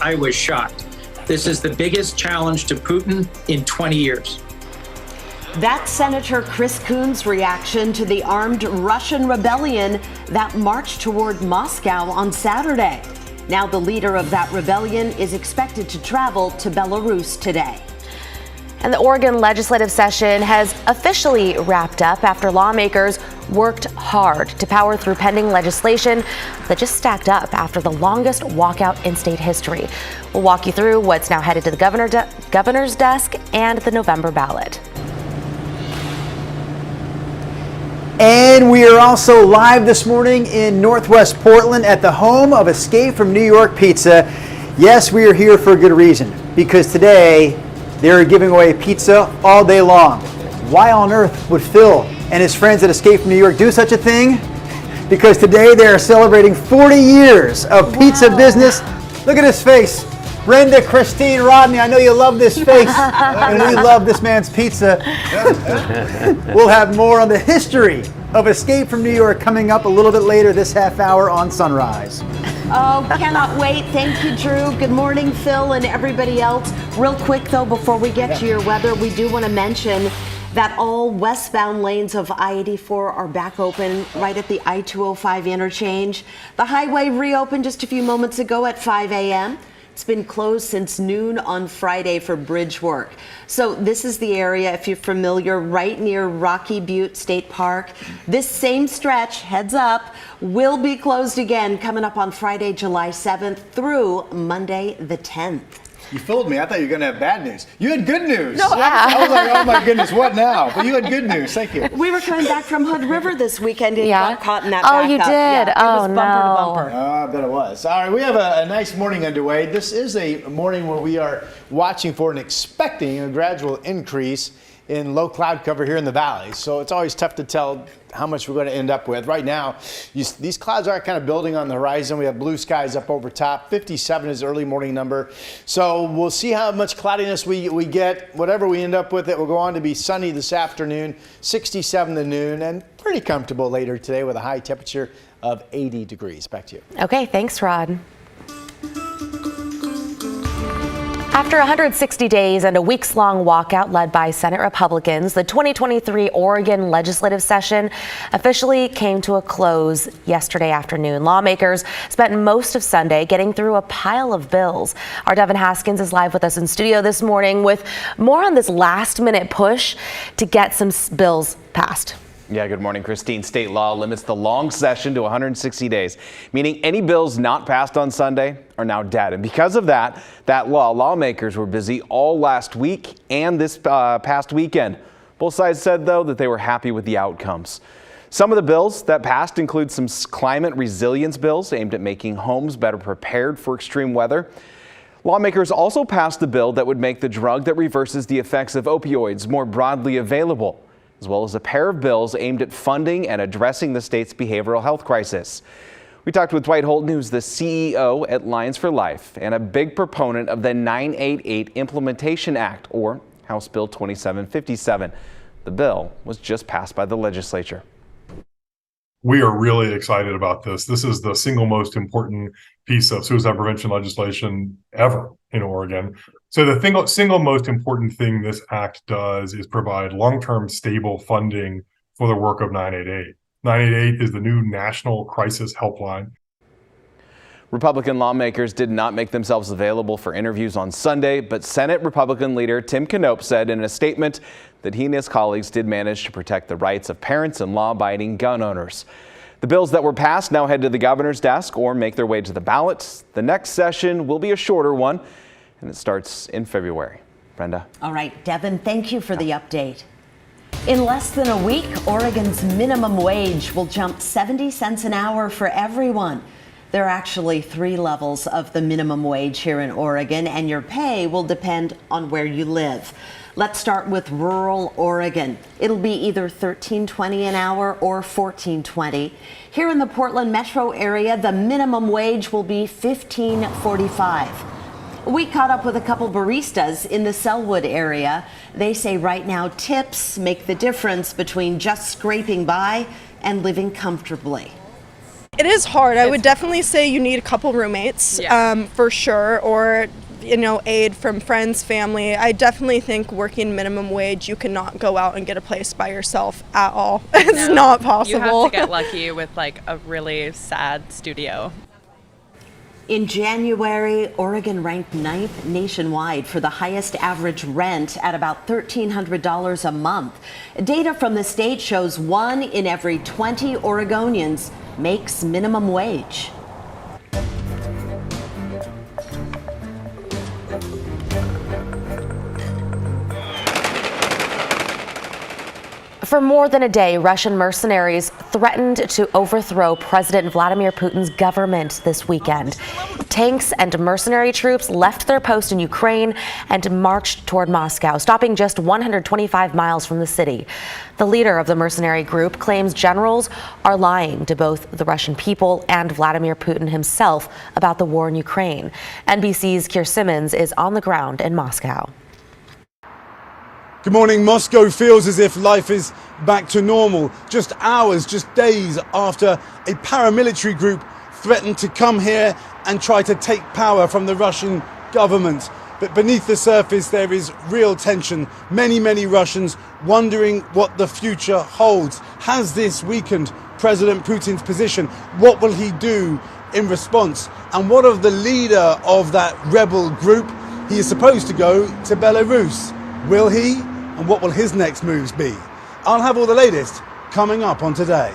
I was shocked. This is the biggest challenge to Putin in 20 years. That's Senator Chris Coons' reaction to the armed Russian rebellion that marched toward Moscow on Saturday. Now the leader of that rebellion is expected to travel to Belarus today. And the Oregon legislative session has officially wrapped up after lawmakers worked hard to power through pending legislation that just stacked up after the longest walkout in state history. We'll walk you through what's now headed to the governor's desk and the November ballot. And we are also live this morning in Northwest Portland at the home of Escape from New York Pizza. Yes, we are here for a good reason, because today they're giving away pizza all day long. Why on earth would Phil and his friends at Escape from New York do such a thing? Because today they are celebrating 40 years of pizza business. Look at his face. Brenda, Christine, Rodney, I know you love this face, and we love this man's pizza. We'll have more on the history of Escape from New York coming up a little bit later this half hour on Sunrise. Oh, cannot wait. Thank you, Drew. Good morning, Phil and everybody else. Real quick, though, before we get to your weather, we do want to mention that all westbound lanes of I-84 are back open right at the I-205 interchange. The highway reopened just a few moments ago at 5 a.m. It's been closed since noon on Friday for bridge work. So this is the area, if you're familiar, right near Rocky Butte State Park. This same stretch, heads up, will be closed again coming up on Friday, July 7th through Monday the 10th. You fooled me. I thought you were going to have bad news. You had good news. No, I was like, oh my goodness, what now? But you had good news. Thank you. We were coming back from Hood River this weekend and got caught in that Oh, you backup. did? Yeah, it was bumper to bumper. I bet it was. All right, we have a nice morning underway. This is a morning where we are watching for and expecting a gradual increase in low cloud cover here in the valley. So it's always tough to tell how much we're going to end up with. Right now, these clouds are kind of building on the horizon. We have blue skies up over top. 57 is the early morning number. So we'll see how much cloudiness we get. Whatever we end up with, it will go on to be sunny this afternoon, 67 to noon, and pretty comfortable later today with a high temperature of 80 degrees. Back to you. Okay, thanks, Rod. After 160 days and a weeks-long walkout led by Senate Republicans, the 2023 Oregon legislative session officially came to a close yesterday afternoon. Lawmakers spent most of Sunday getting through a pile of bills. Our Devin Haskins is live with us in studio this morning with more on this last-minute push to get some bills passed. Yeah, good morning, Christine. State law limits the long session to 160 days, meaning any bills not passed on Sunday are now dead. And because of that lawmakers were busy all last week and this past weekend. Both sides said, though, that they were happy with the outcomes. Some of the bills that passed include some climate resilience bills aimed at making homes better prepared for extreme weather. Lawmakers also passed a bill that would make the drug that reverses the effects of opioids more broadly available, as well as a pair of bills aimed at funding and addressing the state's behavioral health crisis. We talked with Dwight Holton, who's the CEO at Lions for Life and a big proponent of the 988 Implementation Act, or House Bill 2757. The bill was just passed by the legislature. We are really excited about this. This is the single most important piece of suicide prevention legislation ever in Oregon. So the single most important thing this act does is provide long-term stable funding for the work of 988. 988 is the new national crisis helpline. Republican lawmakers did not make themselves available for interviews on Sunday, but Senate Republican leader Tim Knopp said in a statement that he and his colleagues did manage to protect the rights of parents and law-abiding gun owners. The bills that were passed now head to the governor's desk or make their way to the ballot. The next session will be a shorter one, and it starts in February. Brenda. All right, Devin, thank you for the update. In less than a week, Oregon's minimum wage will jump 70 cents an hour for everyone. There are actually 3 levels of the minimum wage here in Oregon, and your pay will depend on where you live. Let's start with rural Oregon. It'll be either $13.20 an hour or $14.20. Here in the Portland metro area, the minimum wage will be $15.45. We caught up with a couple baristas in the Selwood area. They say right now tips make the difference between just scraping by and living comfortably. It is hard. I would definitely say you need a couple roommates, for sure, or aid from friends, family. I definitely think working minimum wage, you cannot go out and get a place by yourself at all. It's not possible. You have to get lucky with like a really sad studio. In January, Oregon ranked 9th nationwide for the highest average rent at about $1,300 a month. Data from the state shows 1 in every 20 Oregonians makes minimum wage. For more than a day, Russian mercenaries threatened to overthrow President Vladimir Putin's government this weekend. Tanks and mercenary troops left their post in Ukraine and marched toward Moscow, stopping just 125 miles from the city. The leader of the mercenary group claims generals are lying to both the Russian people and Vladimir Putin himself about the war in Ukraine. NBC's Keir Simmons is on the ground in Moscow. Good morning. Moscow feels as if life is back to normal. Just hours, just days after a paramilitary group threatened to come here and try to take power from the Russian government. But beneath the surface, there is real tension. Many Russians wondering what the future holds. Has this weakened President Putin's position? What will he do in response? And what of the leader of that rebel group? He is supposed to go to Belarus. Will he? And what will his next moves be? I'll have all the latest coming up on Today.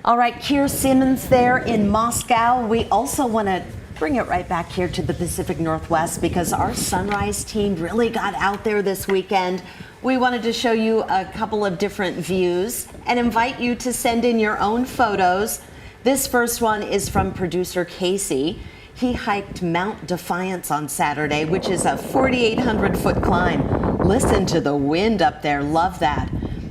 All right, Keir Simmons there in Moscow. We also want to bring it right back here to the Pacific Northwest because our Sunrise team really got out there this weekend. We wanted to show you a couple of different views and invite you to send in your own photos. This first one is from producer Casey. He hiked Mount Defiance on Saturday, which is a 4,800-foot climb. Listen to the wind up there. Love that.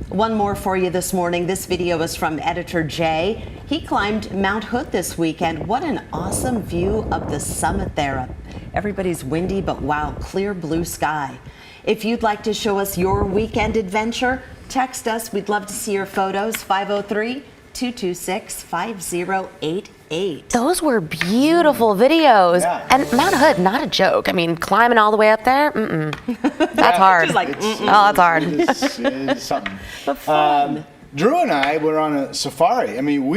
One more for you this morning. This video is from editor Jay. He climbed Mount Hood this weekend. What an awesome view of the summit there. Everybody's windy, but wow, clear blue sky. If you'd like to show us your weekend adventure, text us. We'd love to see your photos. 503-226-5088. Those were beautiful videos. Yeah. And Mount Hood, not a joke. I mean, climbing all the way up there, that's hard. Just like, Oh, that's hard. It's something. Drew and I were on a safari. I mean,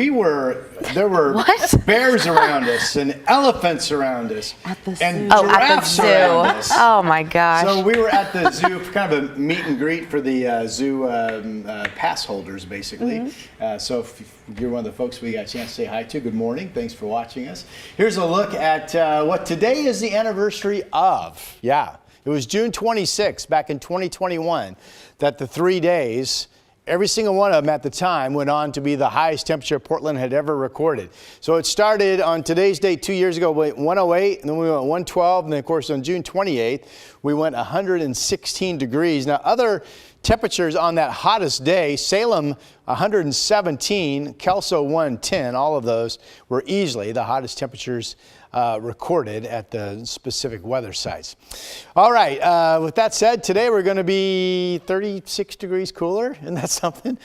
there were What? bears around us and elephants around us. At the and zoo. Oh, at the giraffes around us. zoo. Oh my gosh. So we were at the zoo for kind of a meet and greet for the zoo pass holders, basically. So if you're one of the folks we got a chance to say hi to, good morning. Thanks for watching us. Here's a look at what today is the anniversary of. Yeah, it was June 26, back in 2021, that the 3 days, every single one of them at the time went on to be the highest temperature Portland had ever recorded. So it started on today's date 2 years ago, 108, and then we went 112, and then of course on June 28th, we went 116 degrees. Now other temperatures on that hottest day, Salem 117, Kelso 110, all of those were easily the hottest temperatures recorded at the specific weather sites. All right, with that said, today we're going to be 36 degrees cooler. Isn't that something?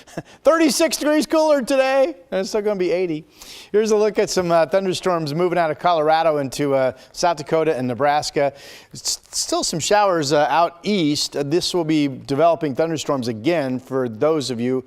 36 degrees cooler today, and it's still going to be 80. Here's a look at some thunderstorms moving out of Colorado into South Dakota and Nebraska. Still some showers out east. This will be developing thunderstorms again for those of you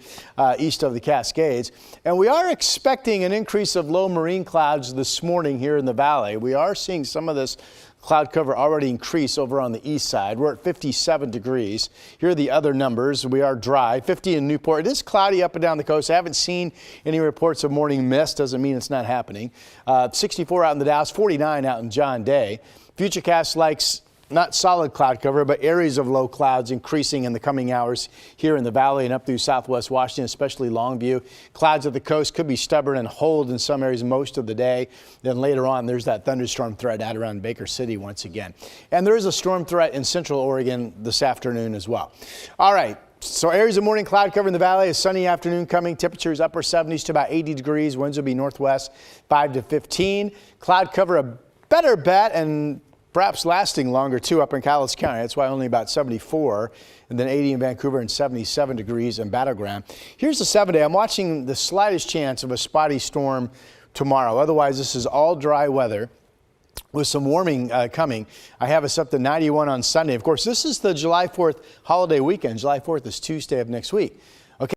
east of the Cascades. And we are expecting an increase of low marine clouds this morning here in the valley. We are seeing some of this cloud cover already increase over on the east side. We're at 57 degrees. Here are the other numbers. We are dry. 50 in Newport. It is cloudy up and down the coast. I haven't seen any reports of morning mist. Doesn't mean it's not happening. 64 out in the Dalles, 49 out in John Day. Futurecast likes not solid cloud cover, but areas of low clouds increasing in the coming hours here in the valley and up through southwest Washington, especially Longview. Clouds at the coast could be stubborn and hold in some areas most of the day. Then later on, there's that thunderstorm threat out around Baker City once again. And there is a storm threat in central Oregon this afternoon as well. All right. So areas of morning cloud cover in the valley, a sunny afternoon coming. Temperatures upper 70s to about 80 degrees. Winds will be northwest 5 to 15. Cloud cover a better bet and perhaps lasting longer too up in Cowlitz County. That's why only about 74, and then 80 in Vancouver and 77 degrees in Battleground. Here's the 7-day. I'm watching the slightest chance of a spotty storm tomorrow. Otherwise, this is all dry weather with some warming coming. I have us up to 91 on Sunday. Of course, this is the July 4th holiday weekend. July 4th is Tuesday of next week.